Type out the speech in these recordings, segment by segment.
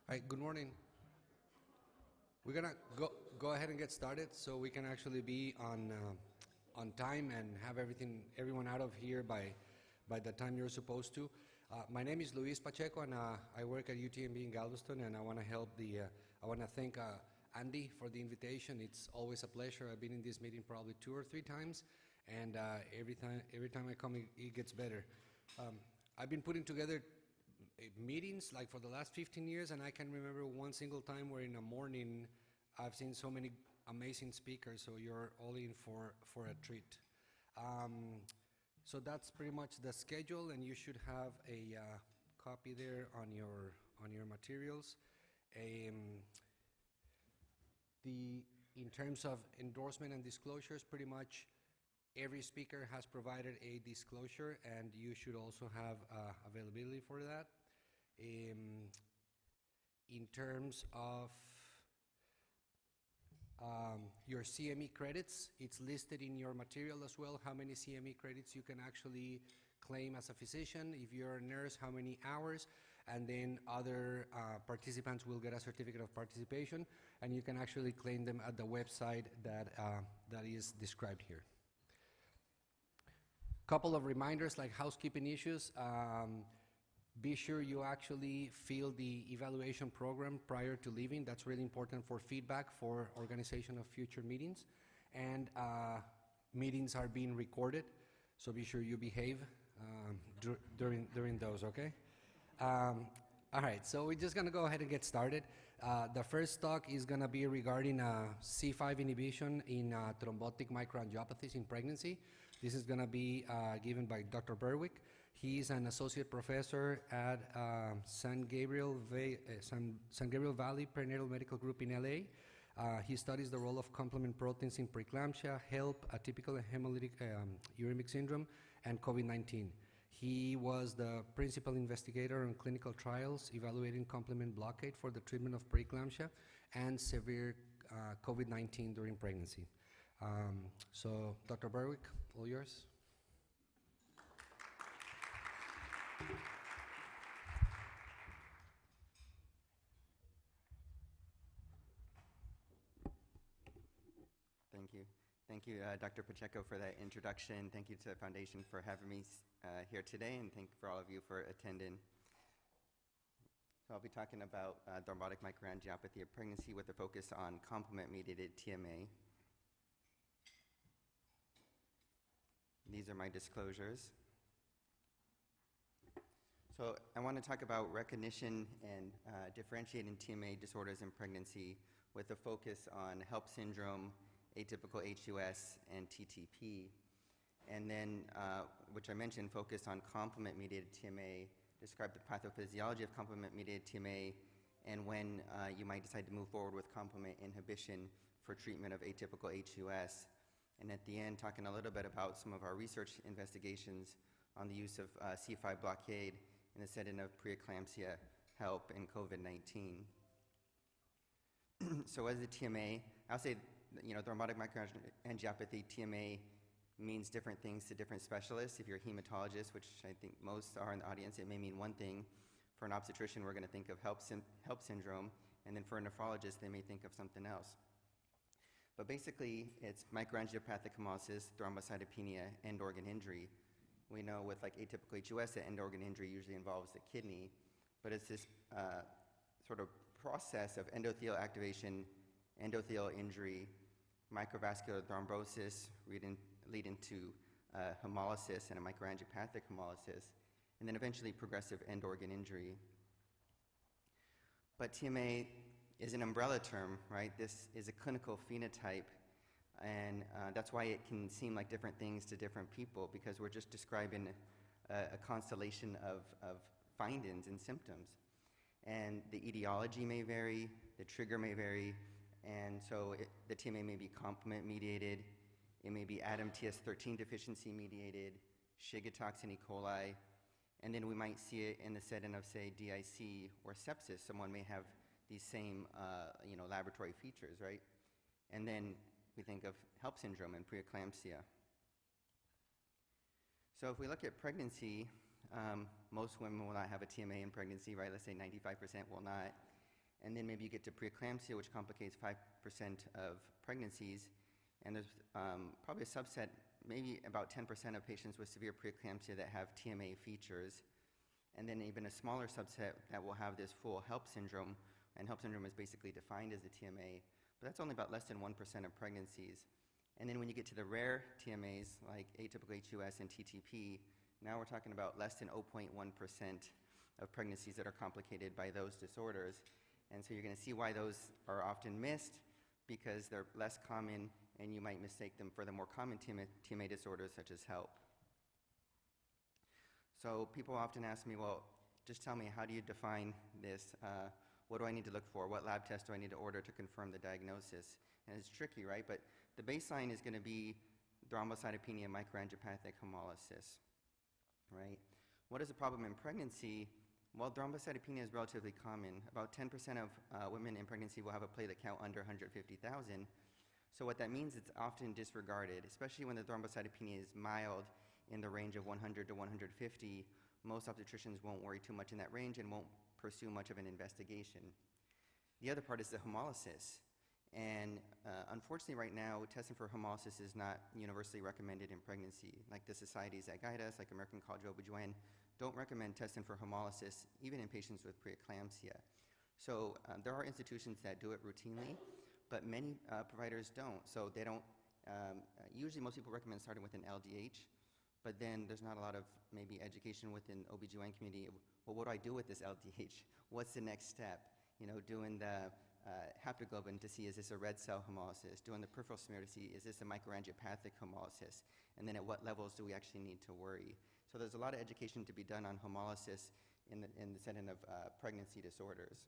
Hi, good morning. We're gonna go ahead and get started so we can actually be on time and have everyone out of here by the time you're supposed to. My name is Luis Pacheco, and I work at UTMB in Galveston, and I want to thank Andy for the invitation. It's always a pleasure. I've been in this meeting probably 2 or 3 times, and every time I come, it gets better. I've been putting together meetings like for the last 15 years, and I can remember one single time where in the morning I've seen so many amazing speakers, so you're all in for a treat. So that's pretty much the schedule, and you should have a copy there on your materials. In terms of endorsement and disclosures, pretty much every speaker has provided a disclosure, and you should also have availability for that. In terms of your CME credits, it's listed in your material as well, how many CME credits you can actually claim as a physician. If you're a nurse, how many hours, and then other participants will get a certificate of participation, and you can actually claim them at the website that is described here. Couple of reminders like housekeeping issues. Be sure you actually fill the evaluation program prior to leaving. That's really important for feedback for organization of future meetings. And meetings are being recorded, so be sure you behave during those, okay? All right, so we're just gonna go ahead and get started. The first talk is gonna be regarding C-5 inhibition in thrombotic microangiopathies in pregnancy. This is gonna be given by Dr. Burwick. He's an associate professor at San Gabriel Valley Perinatal Medical Group in LA. He studies the role of complement proteins in preeclampsia, HELLP, atypical hemolytic uremic syndrome, and COVID-19. He was the principal investigator on clinical trials evaluating complement blockade for the treatment of preeclampsia and severe COVID-19 during pregnancy. So, Dr. Burwick, all yours. Thank you, Dr. Pacheco, for that introduction. Thank you to the Foundation for having me here today, and thank you for all of you for attending. So I'll be talking about thrombotic microangiopathy of pregnancy with a focus on complement-mediated TMA. These are my disclosures. So I want to talk about recognition and differentiating TMA disorders in pregnancy with a focus on HELLP syndrome, atypical aHUS, and TTP. And then, which I mentioned, focus on complement-mediated TMA, describe the pathophysiology of complement-mediated TMA, and when you might decide to move forward with complement inhibition for treatment of atypical aHUS. And at the end, talking a little bit about some of our research investigations on the use of C-5 blockade in the setting of preeclampsia, HELLP, and COVID-19. So as a TMA, I'll say, thrombotic microangiopathy, TMA, means different things to different specialists. If you're a hematologist, which I think most are in the audience, it may mean one thing. For an obstetrician, we're going to think of HELLP syndrome, and then for a nephrologist, they may think of something else. But basically, it's microangiopathic hemolysis, thrombocytopenia, end organ injury. We know with like atypical aHUS, that end organ injury usually involves the kidney, but it's this sort of process of endothelial activation, endothelial injury, microvascular thrombosis leading to hemolysis and a microangiopathic hemolysis, and then eventually progressive end organ injury. But TMA is an umbrella term, right? This is a clinical phenotype, and that's why it can seem like different things to different people, because we're just describing a constellation of findings and symptoms. And the etiology may vary, the trigger may vary, and so the TMA may be complement-mediated, it may be ADAMTS13 deficiency mediated, Shiga toxin E. coli, and then we might see it in the setting of, say, DIC or sepsis. Someone may have these same laboratory features, right? And then we think of HELLP syndrome and preeclampsia. So if we look at pregnancy, most women will not have a TMA in pregnancy, right? Let's say 95% will not. And then maybe you get to preeclampsia, which complicates 5% of pregnancies. And there's probably a subset, maybe about 10% of patients with severe preeclampsia that have TMA features. And then even a smaller subset that will have this full HELLP syndrome. And HELLP syndrome is basically defined as a TMA, but that's only about less than 1% of pregnancies. And then when you get to the rare TMAs, like atypical HUS and TTP, now we're talking about less than 0.1% of pregnancies that are complicated by those disorders. And so you're going to see why those are often missed, because they're less common, and you might mistake them for the more common TMA disorders, such as HELLP. So people often ask me, well, just tell me, how do you define this? What do I need to look for? What lab test do I need to order to confirm the diagnosis? And it's tricky, right? But the baseline is going to be thrombocytopenia microangiopathic hemolysis, right? What is the problem in pregnancy? Well, thrombocytopenia is relatively common. About 10% of women in pregnancy will have a platelet count under 150,000. So what that means, it's often disregarded, especially when the thrombocytopenia is mild in the range of 100 to 150. Most obstetricians won't worry too much in that range and won't pursue much of an investigation. The other part is the hemolysis. And unfortunately right now, testing for hemolysis is not universally recommended in pregnancy. Like the societies that guide us, like American College of OB/GYN, don't recommend testing for hemolysis even in patients with preeclampsia. So there are institutions that do it routinely, but many providers don't. So they don't, usually most people recommend starting with an LDH, but then there's not a lot of maybe education within OB/GYN community. Well, what do I do with this LDH? What's the next step? You know, doing the haptoglobin to see, is this a red cell hemolysis? Doing the peripheral smear to see, is this a microangiopathic hemolysis? And then at what levels do we actually need to worry? So there's a lot of education to be done on hemolysis in the setting of pregnancy disorders.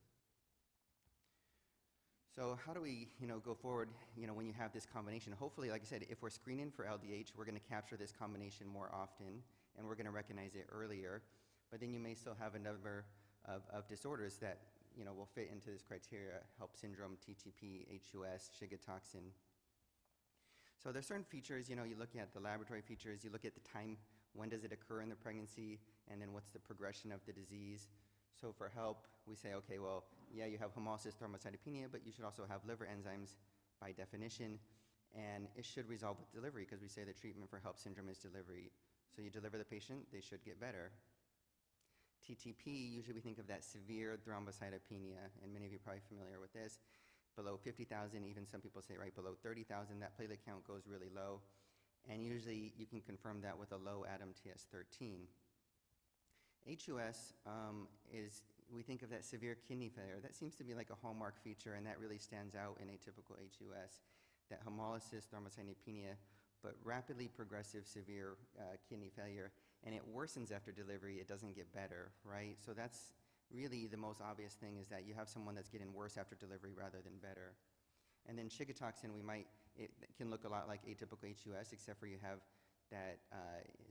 So how do we, go forward, when you have this combination? Hopefully, like I said, if we're screening for LDH, we're going to capture this combination more often, and we're going to recognize it earlier. But then you may still have a number of disorders that, will fit into this criteria: HELLP syndrome, TTP, HUS, Shiga toxin. So there's certain features, you look at the laboratory features, you look at the time, when does it occur in the pregnancy, and then what's the progression of the disease. So for HELLP, we say, okay, well, yeah, you have hemolysis, thrombocytopenia, but you should also have liver enzymes by definition, and it should resolve with delivery, because we say the treatment for HELLP syndrome is delivery. So you deliver the patient, they should get better. TTP, usually we think of that severe thrombocytopenia, and many of you are probably familiar with this. Below 50,000, even some people say right below 30,000, that platelet count goes really low. And usually you can confirm that with a low ADAM-TS13. HUS is, we think of that severe kidney failure. That seems to be like a hallmark feature, and that really stands out in atypical HUS, that hemolysis, thrombocytopenia, but rapidly progressive severe kidney failure. And it worsens after delivery, it doesn't get better, right? So that's really the most obvious thing, is that you have someone that's getting worse after delivery rather than better. And then Shiga toxin, it can look a lot like atypical HUS, except for you have that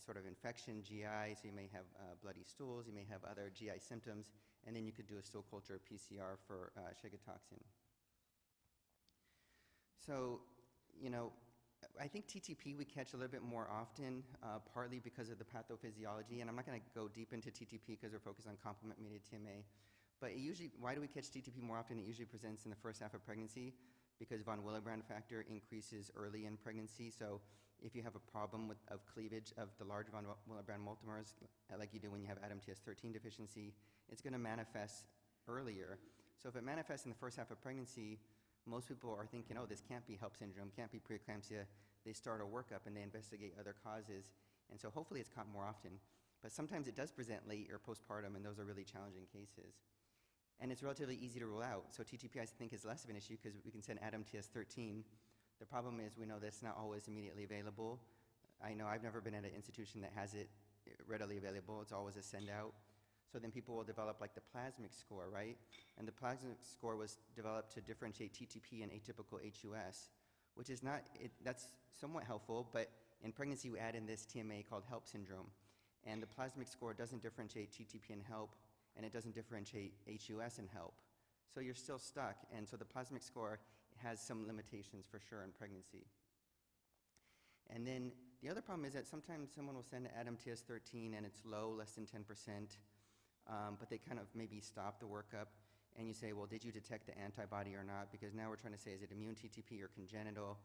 sort of infection, GI, so you may have bloody stools, you may have other GI symptoms, and then you could do a stool culture PCR for Shiga toxin. So, I think TTP we catch a little bit more often, partly because of the pathophysiology, and I'm not going to go deep into TTP because we're focused on complement-mediated TMA, but why do we catch TTP more often? It usually presents in the first half of pregnancy, because von Willebrand factor increases early in pregnancy. So if you have a problem of cleavage of the large von Willebrand multimers, like you do when you have ADAM-TS13 deficiency, it's going to manifest earlier. So if it manifests in the first half of pregnancy, most people are thinking, oh, this can't be HELLP syndrome, can't be preeclampsia. They start a workup and they investigate other causes. And so hopefully it's caught more often. But sometimes it does present late or postpartum, and those are really challenging cases. And it's relatively easy to rule out. So TTP, I think, is less of an issue because we can send ADAM-TS13. The problem is we know that's not always immediately available. I know I've never been at an institution that has it readily available. It's always a send out. So then people will develop like the plasmic score, right? And the plasmic score was developed to differentiate TTP and atypical HUS, which is not, that's somewhat helpful, but in pregnancy we add in this TMA called HELLP syndrome. And the plasmic score doesn't differentiate TTP and HELLP, and it doesn't differentiate HUS and HELLP. So you're still stuck, and so the plasmic score has some limitations for sure in pregnancy. And then the other problem is that sometimes someone will send ADAM-TS13 and it's low, less than 10%, but they kind of maybe stop the workup. and you say, well, did you detect the antibody or not? Because now we're trying to say, is it immune TTP or congenital?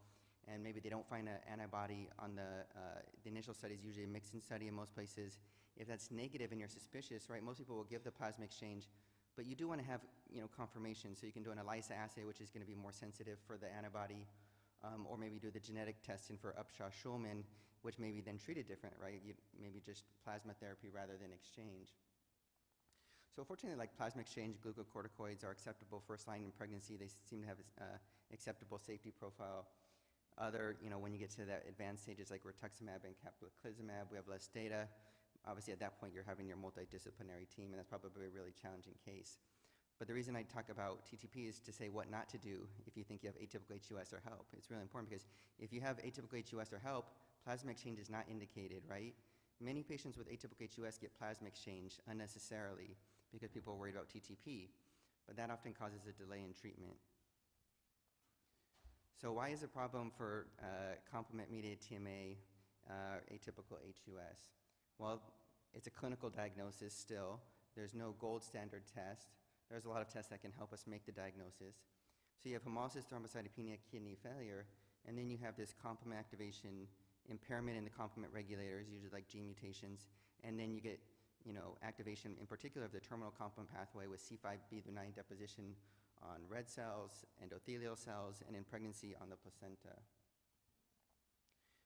And maybe they don't find an antibody on the initial study is usually a mixing study in most places. If that's negative and you're suspicious, right, most people will give the plasma exchange, but you do want to have, confirmation. So you can do an ELISA assay, which is going to be more sensitive for the antibody, or maybe do the genetic testing for Upshaw-Schulman, which may be then treated different, right? Maybe just plasma therapy rather than exchange. So fortunately, like plasma exchange, glucocorticoids are acceptable first line in pregnancy. They seem to have acceptable safety profile. When you get to that advanced stages like rituximab and caplacizumab, we have less data. Obviously, at that point, you're having your multidisciplinary team, and that's probably a really challenging case. But the reason I talk about TTP is to say what not to do if you think you have atypical HUS or HELLP. It's really important because if you have atypical HUS or HELLP, plasma exchange is not indicated, right? Many patients with atypical HUS get plasma exchange unnecessarily because people are worried about TTP, but that often causes a delay in treatment. So why is a problem for complement-mediated TMA atypical HUS? Well, it's a clinical diagnosis still. There's no gold standard test. There's a lot of tests that can help us make the diagnosis. So you have hemolysis, thrombocytopenia, kidney failure, and then you have this complement activation impairment in the complement regulators, usually like gene mutations, and then you get activation in particular of the terminal complement pathway with C5b-9 deposition on red cells, endothelial cells, and in pregnancy on the placenta.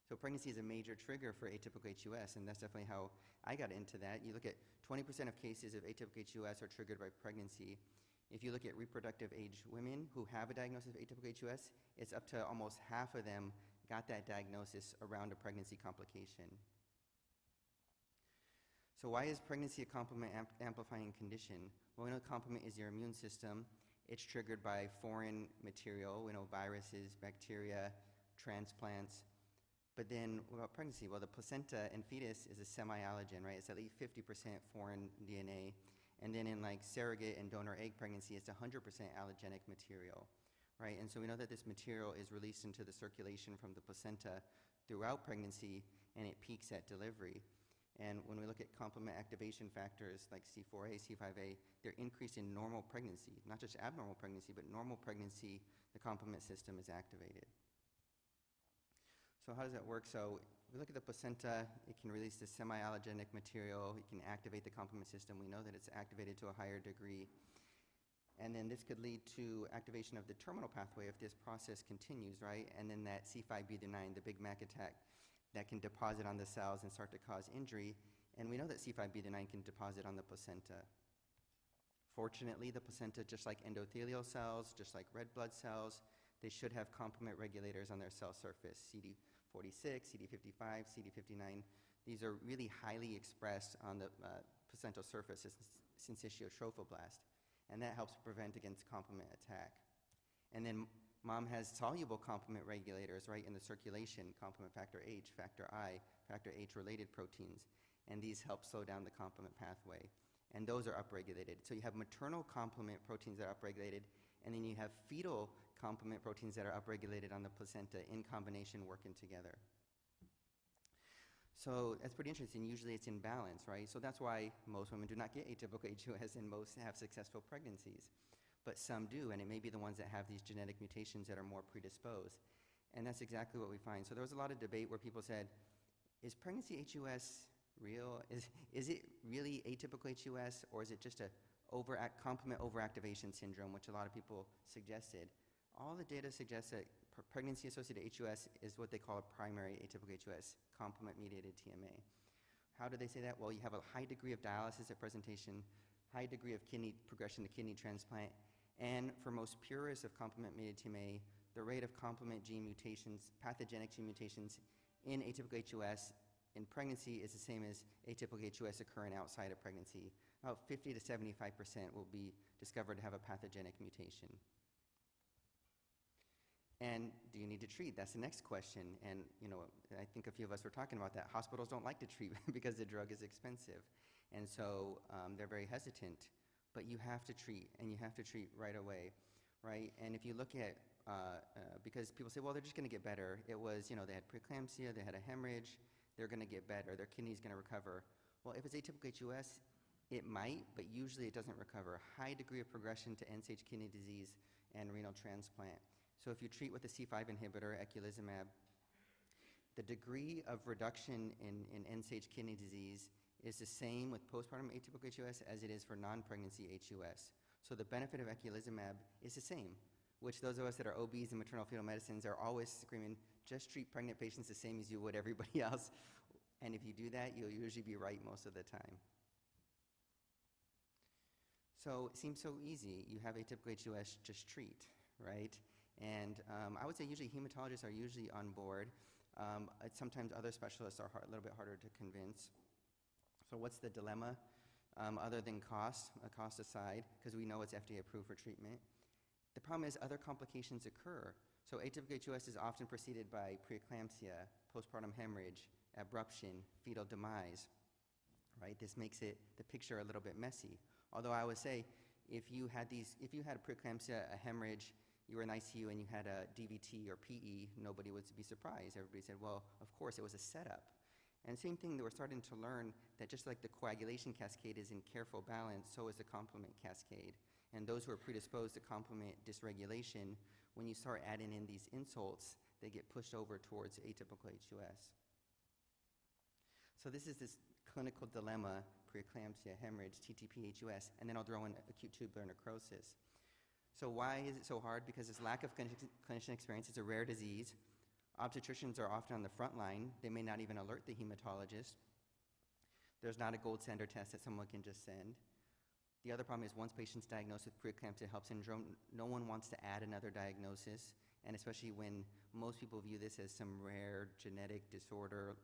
So pregnancy is a major trigger for atypical HUS, and that's definitely how I got into that. You look at 20% of cases of atypical HUS are triggered by pregnancy. If you look at reproductive age women who have a diagnosis of atypical HUS, it's up to almost half of them got that diagnosis around a pregnancy complication. So why is pregnancy a complement amplifying condition? Well, we know complement is your immune system. It's triggered by foreign material, viruses, bacteria, transplants. But then what about pregnancy? Well, the placenta and fetus is a semi-allogen, right? It's at least 50% foreign DNA. And then in like surrogate and donor egg pregnancy, it's 100% allogenic material, right? And so we know that this material is released into the circulation from the placenta throughout pregnancy, and it peaks at delivery. And when we look at complement activation factors like C4a, C5a, they're increased in normal pregnancy, not just abnormal pregnancy, but normal pregnancy, the complement system is activated. So how does that work? So we look at the placenta, it can release this semi-allogenic material, it can activate the complement system. We know that it's activated to a higher degree. And then this could lead to activation of the terminal pathway if this process continues, right? And then that C5b-9, the Big Mac attack, that can deposit on the cells and start to cause injury. And we know that C5b-9 can deposit on the placenta. Fortunately, the placenta, just like endothelial cells, just like red blood cells, they should have complement regulators on their cell surface, CD46, CD55, CD59. These are really highly expressed on the placental surface as syncytial trophoblast, and that helps prevent against complement attack. And then mom has soluble complement regulators, right, in the circulation, complement factor H, factor I, factor H-related proteins, and these help slow down the complement pathway. And those are upregulated. So you have maternal complement proteins that are upregulated, and then you have fetal complement proteins that are upregulated on the placenta in combination working together. So that's pretty interesting. Usually it's in balance, right? So that's why most women do not get atypical HUS and most have successful pregnancies. But some do, and it may be the ones that have these genetic mutations that are more predisposed. And that's exactly what we find. So there was a lot of debate where people said, is pregnancy HUS real? Is it really atypical HUS, or is it just a complement overactivation syndrome, which a lot of people suggested? All the data suggests that pregnancy-associated HUS is what they call a primary atypical HUS, complement-mediated TMA. How do they say that? Well, you have a high degree of dialysis at presentation, high degree of kidney progression to kidney transplant, and for most purists of complement-mediated TMA, the rate of complement gene mutations, pathogenic gene mutations in atypical HUS in pregnancy is the same as atypical HUS occurring outside of pregnancy. About 50 to 75% will be discovered to have a pathogenic mutation. And do you need to treat? That's the next question. And I think a few of us were talking about that. Hospitals don't like to treat because the drug is expensive. And so they're very hesitant. But you have to treat, and you have to treat right away, right? And if you look at, because people say, well, they're just going to get better. It was, they had preeclampsia, they had a hemorrhage, they're going to get better, their kidney's going to recover. Well, if it's atypical HUS, It might, but usually it doesn't recover. High degree of progression to end-stage kidney disease and renal transplant. So if you treat with a C-5 inhibitor, eculizumab, the degree of reduction in end-stage kidney disease is the same with postpartum atypical HUS as it is for non-pregnancy HUS. So the benefit of eculizumab is the same, which those of us that are OBs in maternal fetal medicines are always screaming, just treat pregnant patients the same as you would everybody else. And if you do that, you'll usually be right most of the time. So it seems so easy. You have atypical HUS, just treat, right? And I would say usually hematologists are usually on board. Sometimes other specialists are a little bit harder to convince. So what's the dilemma? Other than cost aside, because we know it's FDA approved for treatment. The problem is other complications occur. So atypical HUS is often preceded by preeclampsia, postpartum hemorrhage, abruption, fetal demise, right? This makes the picture a little bit messy. Although I would say if you had a preeclampsia, a hemorrhage, you were in ICU and you had a DVT or PE, nobody would be surprised. Everybody said, well, of course, it was a setup. And same thing, we're starting to learn that just like the coagulation cascade is in careful balance, so is the complement cascade. And those who are predisposed to complement dysregulation, when you start adding in these insults, they get pushed over towards atypical HUS. So this is this clinical dilemma, preeclampsia, hemorrhage, TTP, HUS, and then I'll throw in acute tubular necrosis. So why is it so hard? Because this lack of clinician experience. It's a rare disease. Obstetricians are often on the front line. They may not even alert the hematologist. There's not a gold standard test that someone can just send. The other problem is once patients diagnosed with preeclampsia HELLP syndrome, no one wants to add another diagnosis, and especially when most people view this as some rare genetic disorder,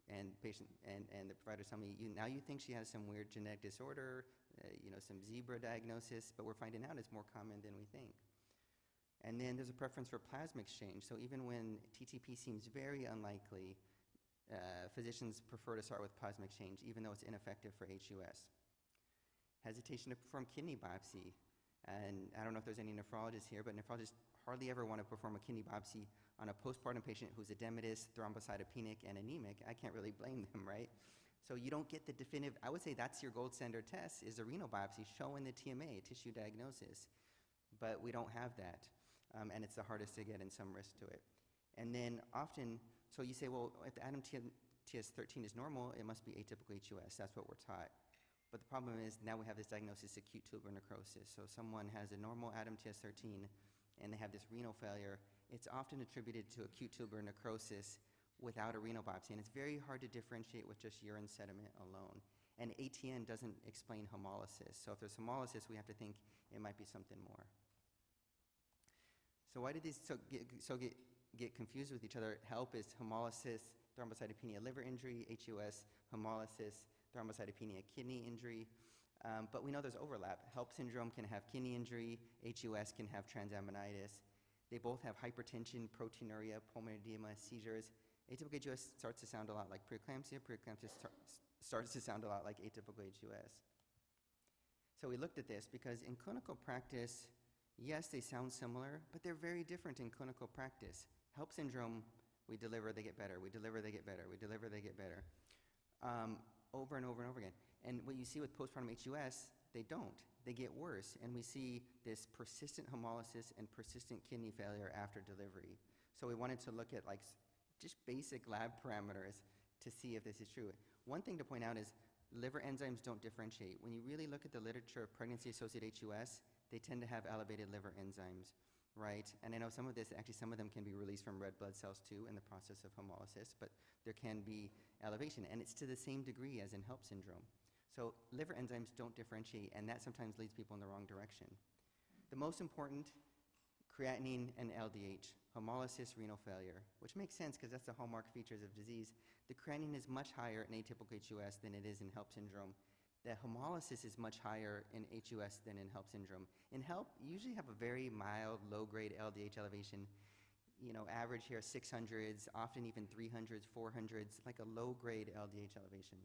and the provider tell me, now you think she has some weird genetic disorder, some zebra diagnosis, but we're finding out it's more common than we think. And then there's a preference for plasma exchange. So even when TTP seems very unlikely, physicians prefer to start with plasma exchange, even though it's ineffective for HUS. Hesitation to perform kidney biopsy. And I don't know if there's any nephrologists here, but nephrologists hardly ever want to perform a kidney biopsy on a postpartum patient who's edematous, thrombocytopenic, and anemic. I can't really blame them, right? So you don't get the definitive, I would say that's your gold standard test, is a renal biopsy showing the TMA, tissue diagnosis. But we don't have that, and it's the hardest to get and some risk to it. And then often, so you say, well, if the ADAM-TS13 is normal, it must be atypical HUS. That's what we're taught. But the problem is now we have this diagnosis, acute tubular necrosis. So someone has a normal ADAM-TS13 and they have this renal failure. It's often attributed to acute tubular necrosis without a renal biopsy. And it's very hard to differentiate with just urine sediment alone. And ATN doesn't explain hemolysis. So if there's hemolysis, we have to think it might be something more. So why did these get confused with each other? HELLP is hemolysis, thrombocytopenia, liver injury, HUS, hemolysis, thrombocytopenia, kidney injury. But we know there's overlap. HELLP syndrome can have kidney injury, HUS can have transaminitis. They both have hypertension, proteinuria, pulmonary edema, seizures. Atypical HUS starts to sound a lot like preeclampsia. Preeclampsia starts to sound a lot like atypical HUS. So we looked at this because in clinical practice, yes, they sound similar, but they're very different in clinical practice. HELLP syndrome, we deliver, they get better. We deliver, they get better. We deliver, they get better. Over and over and over again. And what you see with postpartum HUS, they don't. They get worse. And we see this persistent hemolysis and persistent kidney failure after delivery. So we wanted to look at just basic lab parameters to see if this is true. One thing to point out is liver enzymes don't differentiate. When you really look at the literature of pregnancy-associated HUS, they tend to have elevated liver enzymes, right? And I know some of them can be released from red blood cells too in the process of hemolysis, but there can be elevation, and it's to the same degree as in HELLP syndrome. So liver enzymes don't differentiate, and that sometimes leads people in the wrong direction. The most important, creatinine and LDH, hemolysis, renal failure, which makes sense because that's the hallmark features of disease. The creatinine is much higher in atypical HUS than it is in HELLP syndrome. The hemolysis is much higher in HUS than in HELLP syndrome. In HELLP, you usually have a very mild, low-grade LDH elevation. Average here 600s, often even 300s, 400s, like a low-grade LDH elevation.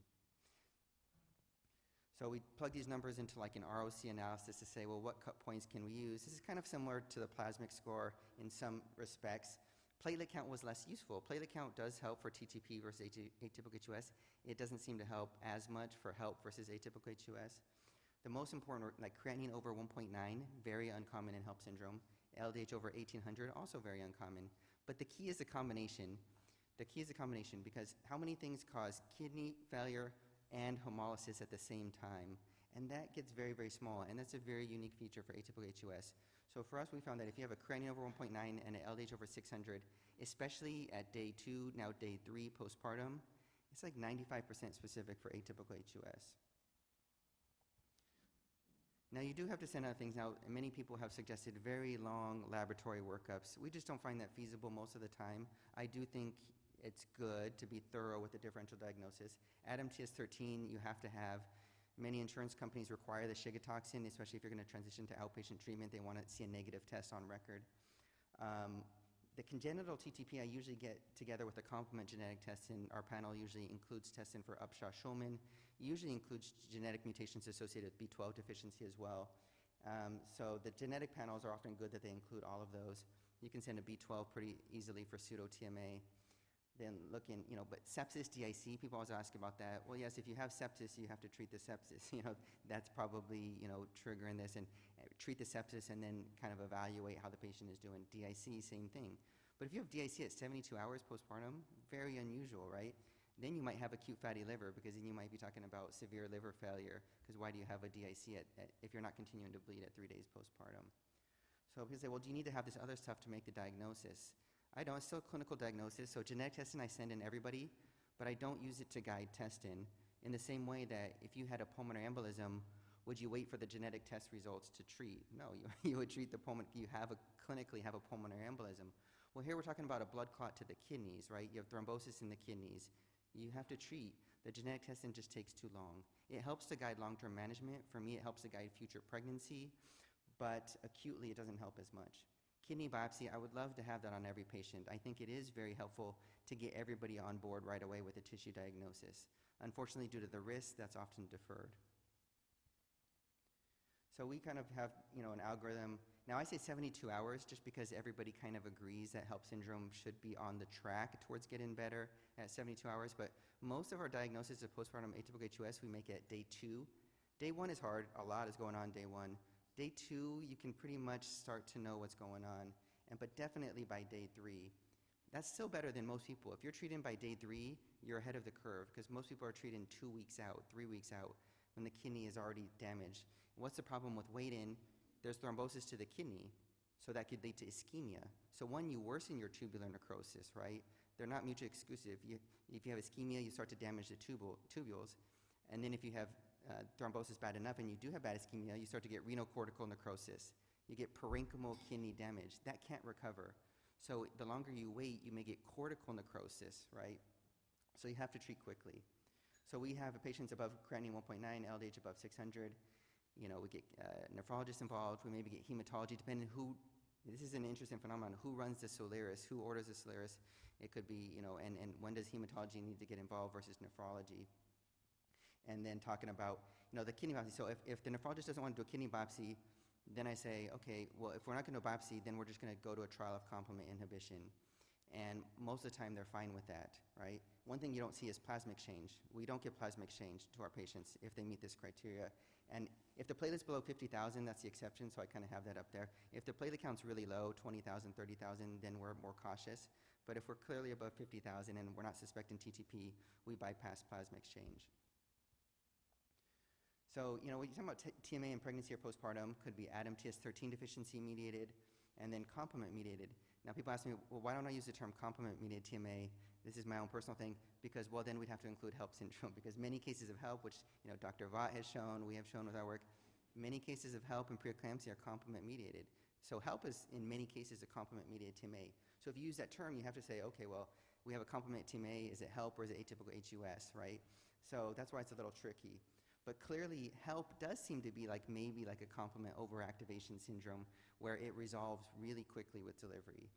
So we plug these numbers into an ROC analysis to say, well, what cut points can we use? This is kind of similar to the plasmic score in some respects, Platelet count was less useful. Platelet count does help for TTP versus atypical HUS. It doesn't seem to help as much for HELLP versus atypical HUS. The most important, like creatinine over 1.9, very uncommon in HELLP syndrome. LDH over 1800, also very uncommon. But the key is the combination. The key is the combination, because how many things cause kidney failure and hemolysis at the same time? And that gets very, very small, and that's a very unique feature for atypical HUS. So for us, we found that if you have a creatinine over 1.9 and an LDH over 600, especially at day 2, now day 3 postpartum, it's like 95% specific for atypical HUS. Now, you do have to send out things. Now, many people have suggested very long laboratory workups. We just don't find that feasible most of the time. I do think it's good to be thorough with the differential diagnosis. ADAM-TS13, you have to have. Many insurance companies require the shigatoxin, especially if you're going to transition to outpatient treatment. They want to see a negative test on record. The congenital TTP I usually get together with a complement genetic test, and our panel usually includes testing for Upshaw-Schulman. Usually includes genetic mutations associated with B12 deficiency as well. So the genetic panels are often good that they include all of those. You can send a B12 pretty easily for pseudo-TMA. Then look in, but sepsis, DIC, people always ask about that. Well, yes, if you have sepsis, you have to treat the sepsis. That's probably, triggering this, and treat the sepsis and then kind of evaluate how the patient is doing. DIC, same thing. But if you have DIC at 72 hours postpartum, very unusual, right? Then you might have acute fatty liver, because then you might be talking about severe liver failure, because why do you have a DIC if you're not continuing to bleed at 3 days postpartum? So people say, well, do you need to have this other stuff to make the diagnosis? I don't. It's still clinical diagnosis. So genetic testing I send in everybody, but I don't use it to guide testing. In the same way that if you had a pulmonary embolism, would you wait for the genetic test results to treat? No, you would treat the pulmonary. You clinically have a pulmonary embolism. Well, here we're talking about a blood clot to the kidneys, right? You have thrombosis in the kidneys. You have to treat. The genetic testing just takes too long. It helps to guide long-term management. For me, it helps to guide future pregnancy, but acutely it doesn't help as much. Kidney biopsy, I would love to have that on every patient. I think it is very helpful to get everybody on board right away with a tissue diagnosis. Unfortunately, due to the risk, that's often deferred. So we kind of have, an algorithm. Now I say 72 hours just because everybody kind of agrees that HELLP syndrome should be on the track towards getting better at 72 hours, but most of our diagnosis of postpartum atypical HUS we make at day 2. Day 1 is hard. A lot is going on day 1. Day 2, you can pretty much start to know what's going on, but definitely by day 3. That's still better than most people. If you're treating by day 3, you're ahead of the curve, because most people are treating 2 weeks out, 3 weeks out, when the kidney is already damaged. What's the problem with waiting? There's thrombosis to the kidney, so that could lead to ischemia. So one, you worsen your tubular necrosis, right? They're not mutually exclusive. If you have ischemia, you start to damage the tubules, and then if you have thrombosis bad enough and you do have bad ischemia, you start to get renal cortical necrosis. You get parenchymal kidney damage. That can't recover. So the longer you wait, you may get cortical necrosis, right? So you have to treat quickly. So we have patients above creatinine 1.9, LDH above 600. We get nephrologists involved. We maybe get hematology, depending who. This is an interesting phenomenon. Who runs the Solaris? Who orders the Solaris? It could be, and when does hematology need to get involved versus nephrology? And then talking about, the kidney biopsy. So if the nephrologist doesn't want to do a kidney biopsy, then I say, okay, well, if we're not going to do a biopsy, then we're just going to go to a trial of complement inhibition. And most of the time, they're fine with that, right? One thing you don't see is plasma exchange. We don't give plasma exchange to our patients if they meet this criteria. And if the platelet's below 50,000, that's the exception, so I kind of have that up there. If the platelet count's really low, 20,000, 30,000, then we're more cautious. But if we're clearly above 50,000 and we're not suspecting TTP, we bypass plasma exchange. So, when you're talking about TMA in pregnancy or postpartum, could be ADAM-TS13 deficiency mediated, and then complement-mediated. Now, people ask me, well, why don't I use the term complement-mediated TMA? This is my own personal thing, because, well, then we'd have to include HELLP syndrome, because many cases of HELLP, which, Dr. Vaught has shown, we have shown with our work, many cases of HELLP and preeclampsia are complement-mediated. So HELLP is, in many cases, a complement-mediated TMA. So if you use that term, you have to say, okay, well, we have a complement TMA, is it HELLP or is it atypical HUS, right? So that's why it's a little tricky. But clearly, HELLP does seem to be maybe like a complement overactivation syndrome where it resolves really quickly with delivery,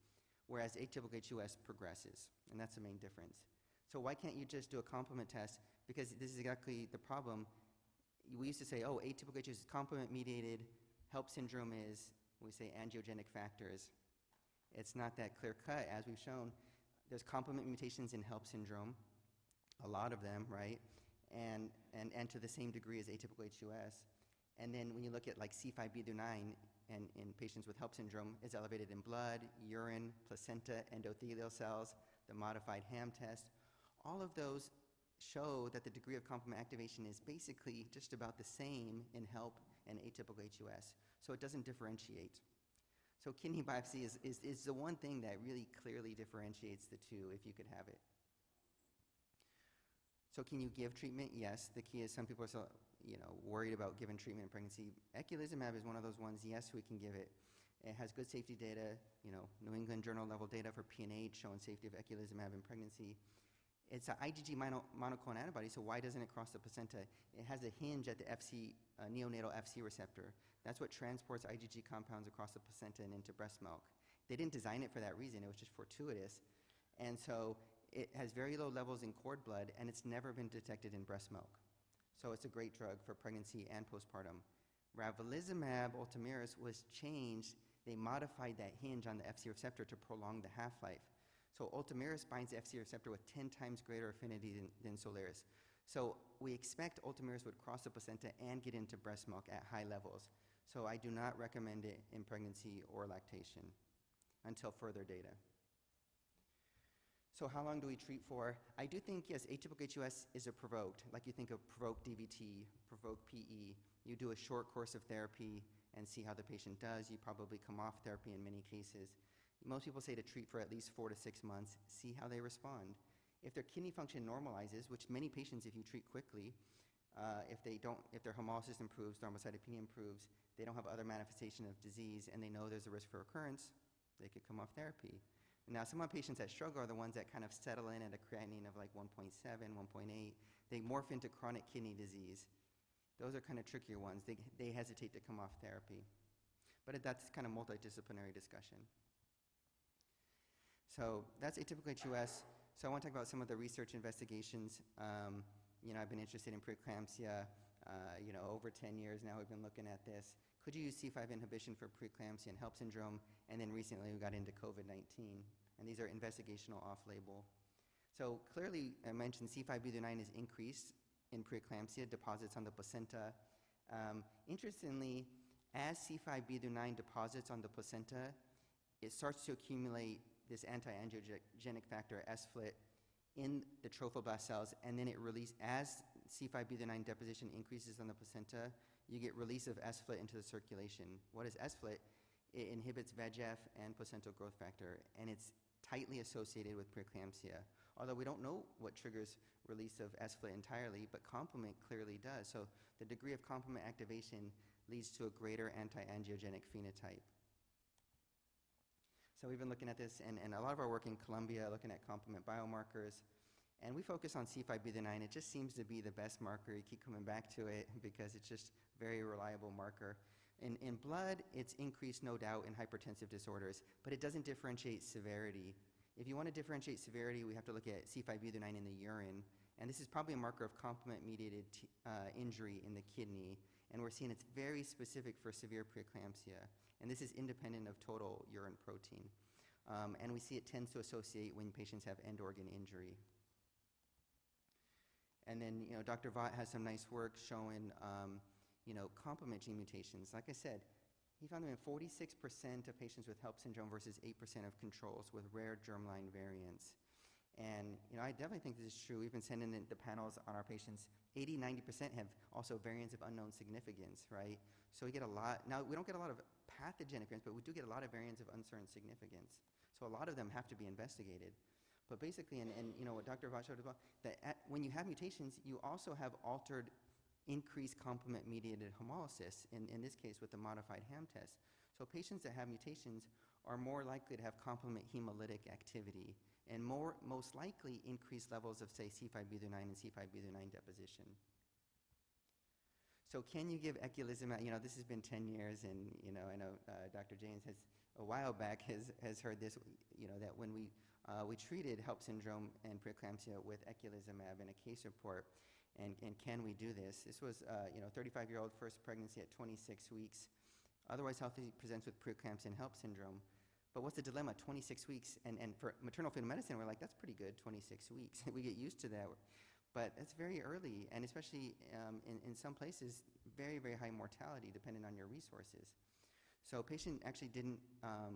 whereas atypical HUS progresses, and that's the main difference. So why can't you just do a complement test? Because this is exactly the problem. We used to say, oh, atypical HUS is complement-mediated, HELLP syndrome is, we say, angiogenic factors. It's not that clear cut, as we've shown. There's complement mutations in HELLP syndrome, a lot of them, right? And to the same degree as atypical HUS. And then when you look at like C5b-9 and in patients with HELLP syndrome, it's elevated in blood, urine, placenta, endothelial cells, the modified Ham test. All of those show that the degree of complement activation is basically just about the same in HELLP and atypical HUS. So it doesn't differentiate. So kidney biopsy is the one thing that really clearly differentiates the two, if you could have it. So can you give treatment? Yes. The key is some people are so, worried about giving treatment in pregnancy. Eculizumab is one of those ones, yes, we can give it. It has good safety data, New England Journal level data for PNH showing safety of eculizumab in pregnancy. It's an IgG monoclonal antibody, so why doesn't it cross the placenta? It has a hinge at the neonatal FC receptor. That's what transports IgG compounds across the placenta and into breast milk. They didn't design it for that reason, it was just fortuitous. And so it has very low levels in cord blood, and it's never been detected in breast milk. So it's a great drug for pregnancy and postpartum. Ravulizumab, Ultomiris, was changed. They modified that hinge on the FC receptor to prolong the half-life. So Ultomiris binds the FC receptor with 10 times greater affinity than Soliris. So we expect Ultomiris would cross the placenta and get into breast milk at high levels. So I do not recommend it in pregnancy or lactation until further data. So how long do we treat for? I do think, yes, atypical HUS is a provoked, like you think of provoked DVT, provoked PE. You do a short course of therapy and see how the patient does. You probably come off therapy in many cases. Most people say to treat for at least 4 to 6 months, see how they respond. If their kidney function normalizes, which many patients, if you treat quickly, if their hemolysis improves, thrombocytopenia improves, they don't have other manifestation of disease, and they know there's a risk for recurrence, they could come off therapy. Now, some of my patients that struggle are the ones that kind of settle in at a creatinine of like 1.7, 1.8. They morph into chronic kidney disease. Those are kind of trickier ones. They hesitate to come off therapy. But that's kind of multidisciplinary discussion. So that's atypical HUS. So I want to talk about some of the research investigations. I've been interested in preeclampsia. Over 10 years now we've been looking at this. Could you use C-5 inhibition for preeclampsia and HELLP syndrome? And then recently we got into COVID-19. And these are investigational off-label. So clearly I mentioned C5b-9 is increased in preeclampsia, deposits on the placenta. Interestingly, as C5b-9 deposits on the placenta, it starts to accumulate this anti-angiogenic factor, sFlt, in the trophoblast cells, and then it releases, as C5b-9 deposition increases on the placenta, you get release of sFlt into the circulation. What is sFlt? It inhibits VEGF and placental growth factor, and it's tightly associated with preeclampsia. Although we don't know what triggers release of sFlt entirely, but complement clearly does. So the degree of complement activation leads to a greater anti-angiogenic phenotype. So we've been looking at this, and a lot of our work in Columbia, looking at complement biomarkers, and we focus on C5b-9. It just seems to be the best marker. You keep coming back to it because it's just a very reliable marker. In blood, it's increased, no doubt, in hypertensive disorders, but it doesn't differentiate severity. If you want to differentiate severity, we have to look at C5b-9 in the urine, and this is probably a marker of complement-mediated injury in the kidney, and we're seeing it's very specific for severe preeclampsia, and this is independent of total urine protein. And we see it tends to associate when patients have end organ injury. And then, Dr. Vaught has some nice work showing, complement gene mutations. Like I said, he found them in 46% of patients with HELLP syndrome versus 8% of controls with rare germline variants. And, I definitely think this is true. We've been sending in the panels on our patients. 80, 90% have also variants of unknown significance, right? So we get a lot. Now, we don't get a lot of pathogenic variants, but we do get a lot of variants of uncertain significance. So a lot of them have to be investigated. But basically, and what Dr. Vaught showed as well, that when you have mutations, you also have altered increased complement-mediated hemolysis, in this case with the modified Ham test. So patients that have mutations are more likely to have complement hemolytic activity and most likely increased levels of, say, C5b-9 and C5b-9 deposition. So can you give eculizumab? This has been 10 years, and I know Dr. James has, a while back, has heard this, that when we treated HELLP syndrome and preeclampsia with eculizumab in a case report, and can we do this? This was 35-year-old first pregnancy at 26 weeks, otherwise healthy, presents with preeclampsia and HELLP syndrome. But what's the dilemma? 26 weeks, and for maternal fetal medicine, we're like, that's pretty good, 26 weeks. We get used to that. But that's very early, and especially in some places, very, very high mortality depending on your resources. So patient actually didn't,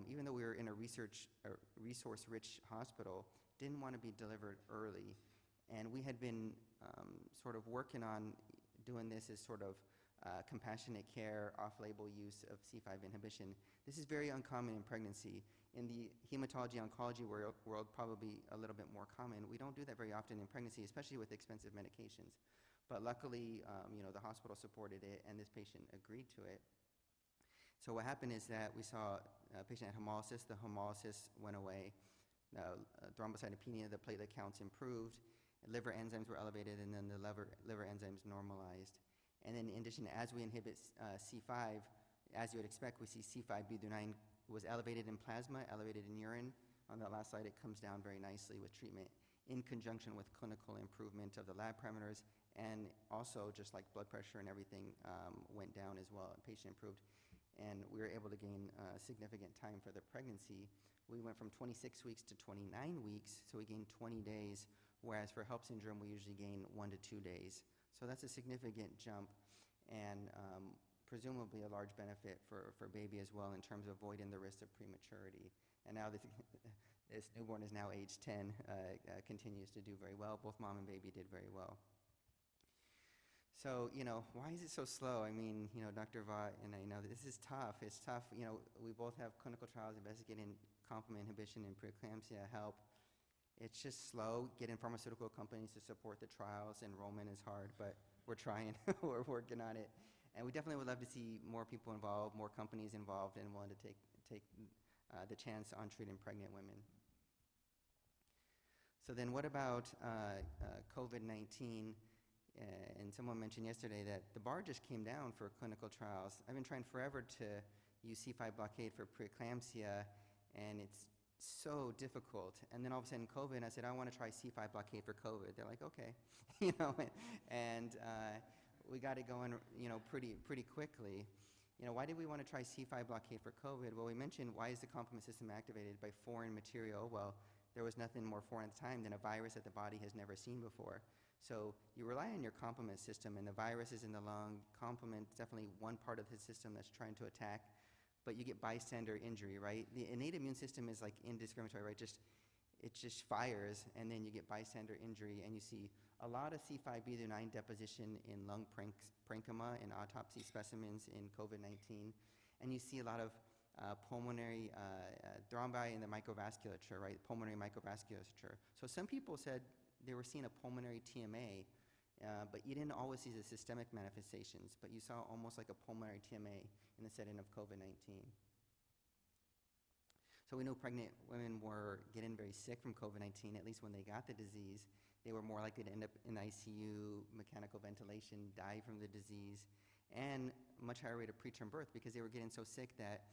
even though we were in a resource-rich hospital, didn't want to be delivered early. And we had been sort of working on doing this as sort of compassionate care, off-label use of C5 inhibition. This is very uncommon in pregnancy. In the hematology oncology world, probably a little bit more common. We don't do that very often in pregnancy, especially with expensive medications. But luckily, the hospital supported it, and this patient agreed to it. So what happened is that we saw a patient had hemolysis. The hemolysis went away. Thrombocytopenia, the platelet counts improved. Liver enzymes were elevated, and then the liver enzymes normalized. And then in addition, as we inhibit C5, as you would expect, we see C5b-9 was elevated in plasma, elevated in urine. On that last slide, it comes down very nicely with treatment in conjunction with clinical improvement of the lab parameters, and also just like blood pressure and everything went down as well. The patient improved, and we were able to gain significant time for the pregnancy. We went from 26 weeks to 29 weeks, so we gained 20 days, whereas for HELLP syndrome, we usually gain 1 to 2 days. So that's a significant jump, and presumably a large benefit for baby as well in terms of avoiding the risk of prematurity. And now this newborn is now age 10, continues to do very well. Both mom and baby did very well. So, why is it so slow? I mean, Dr. Vaught and I know that this is tough. It's tough. We both have clinical trials investigating complement inhibition and preeclampsia, HELLP. It's just slow. Getting pharmaceutical companies to support the trials. Enrollment is hard, but we're trying. We're working on it. And we definitely would love to see more people involved, more companies involved, and willing to take the chance on treating pregnant women. So then what about COVID-19? And someone mentioned yesterday that the bar just came down for clinical trials. I've been trying forever to use C5 blockade for preeclampsia, and it's so difficult. And then all of a sudden COVID, I said, I want to try C5 blockade for COVID. They're like, okay, and we got it going, pretty quickly. Why did we want to try C5 blockade for COVID? Well, we mentioned why is the complement system activated by foreign material? Well, there was nothing more foreign at the time than a virus that the body has never seen before. So you rely on your complement system, and the virus is in the lung. Complement is definitely one part of the system that's trying to attack, but you get bystander injury, right? The innate immune system is like indiscriminatory, right? It just fires, and then you get bystander injury, and you see a lot of C5b-9 deposition in lung parenchyma and autopsy specimens in COVID-19, and you see a lot of pulmonary thrombi in the microvasculature, right? Pulmonary microvasculature. So some people said they were seeing a pulmonary TMA, but you didn't always see the systemic manifestations, but you saw almost like a pulmonary TMA in the setting of COVID-19. So we know pregnant women were getting very sick from COVID-19, at least when they got the disease. They were more likely to end up in ICU, mechanical ventilation, die from the disease, and much higher rate of preterm birth because they were getting so sick that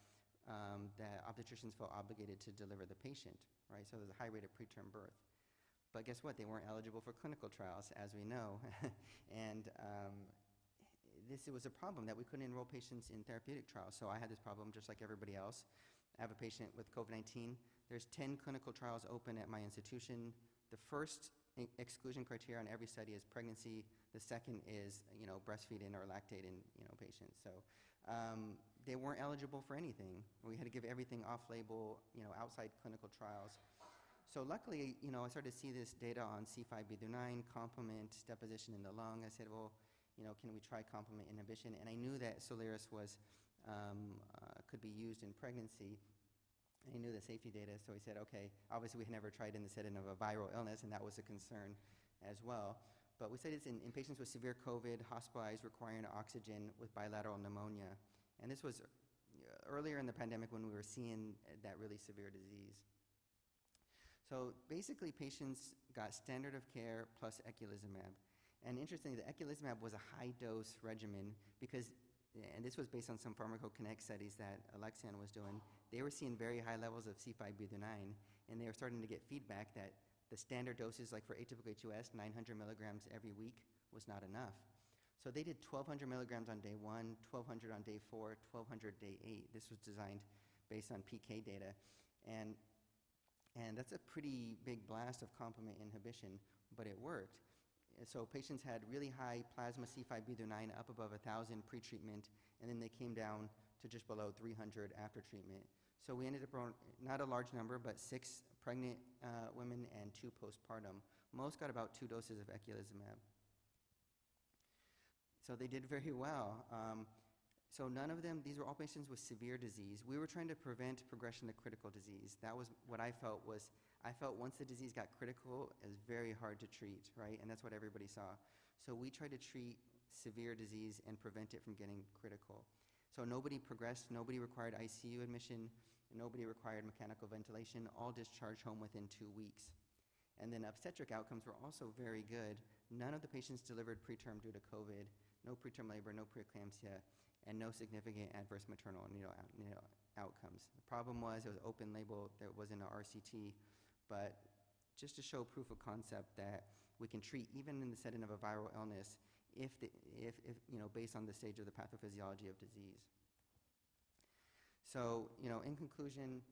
obstetricians felt obligated to deliver the patient, right? So there's a high rate of preterm birth. But guess what? They weren't eligible for clinical trials, as we know. And this was a problem that we couldn't enroll patients in therapeutic trials. So I had this problem just like everybody else. I have a patient with COVID-19. There's 10 clinical trials open at my institution. The first exclusion criteria on every study is pregnancy. The second is, breastfeeding or lactating, patients. So they weren't eligible for anything. We had to give everything off-label, outside clinical trials. So luckily, I started to see this data on C5b-9, complement deposition in the lung. I said, well, can we try complement inhibition? And I knew that Soliris could be used in pregnancy. I knew the safety data, so we said, okay, obviously we had never tried in the setting of a viral illness, and that was a concern as well. But we said it's in patients with severe COVID, hospitalized, requiring oxygen with bilateral pneumonia. And this was earlier in the pandemic when we were seeing that really severe disease. So basically, patients got standard of care plus eculizumab. And interestingly, the eculizumab was a high-dose regimen because, and this was based on some pharmacokinetic studies that Alexion was doing, they were seeing very high levels of C5b-9, and they were starting to get feedback that the standard doses, like for atypical HUS, 900 milligrams every week was not enough. So they did 1,200 milligrams on day 1, 1,200 on day 4, 1,200 day 8. This was designed based on PK data. And that's a pretty big blast of complement inhibition, but it worked. So patients had really high plasma C5b9 up above 1,000 pre-treatment, and then they came down to just below 300 after treatment. So we ended up on not a large number, but 6 pregnant women and 2 postpartum. Most got about 2 doses of eculizumab. So they did very well. So none of them, these were all patients with severe disease. We were trying to prevent progression to critical disease. That was what I felt once the disease got critical, it was very hard to treat, right? And that's what everybody saw. So we tried to treat severe disease and prevent it from getting critical. So nobody progressed, nobody required ICU admission, nobody required mechanical ventilation, all discharged home within 2 weeks. And then obstetric outcomes were also very good. None of the patients delivered preterm due to COVID, no preterm labor, no preeclampsia, and no significant adverse maternal neonatal outcomes. The problem was it was open label, there wasn't an RCT, but just to show proof of concept that we can treat even in the setting of a viral illness if based on the stage of the pathophysiology of disease. So, in conclusion,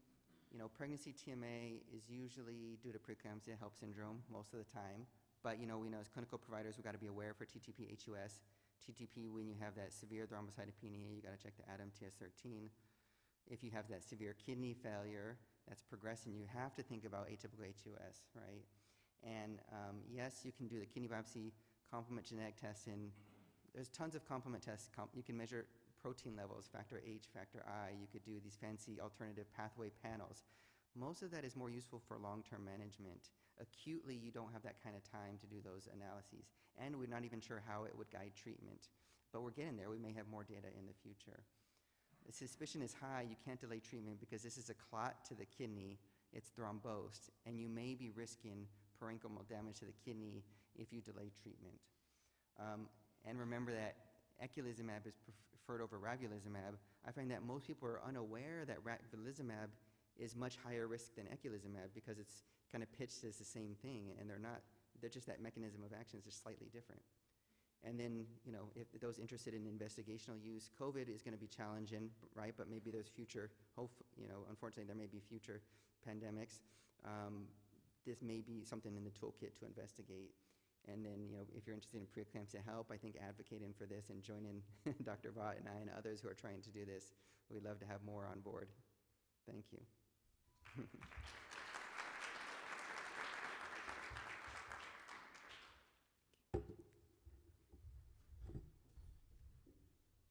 pregnancy TMA is usually due to preeclampsia HELLP syndrome most of the time, but we know as clinical providers we've got to be aware for TTP aHUS. TTP, when you have that severe thrombocytopenia, you got to check the ADAM TS13. If you have that severe kidney failure that's progressing, you have to think about atypical aHUS, right? And yes, you can do the kidney biopsy, complement genetic testing. There's tons of complement tests. You can measure protein levels, factor H, factor I. You could do these fancy alternative pathway panels. Most of that is more useful for long-term management. Acutely, you don't have that kind of time to do those analyses. And we're not even sure how it would guide treatment. But we're getting there. We may have more data in the future. The suspicion is high. You can't delay treatment because this is a clot to the kidney. It's thrombosed. And you may be risking parenchymal damage to the kidney if you delay treatment. And remember that eculizumab is preferred over ravulizumab. I find that most people are unaware that ravulizumab is much higher risk than eculizumab because it's kind of pitched as the same thing, and they're just that mechanism of action is just slightly different. And then, if those interested in investigational use, COVID is going to be challenging, right? But maybe there's future, unfortunately there may be future pandemics. This may be something in the toolkit to investigate. And then, if you're interested in preeclampsia HELLP, I think advocating for this and joining Dr. Vaught and I and others who are trying to do this, we'd love to have more on board. Thank you.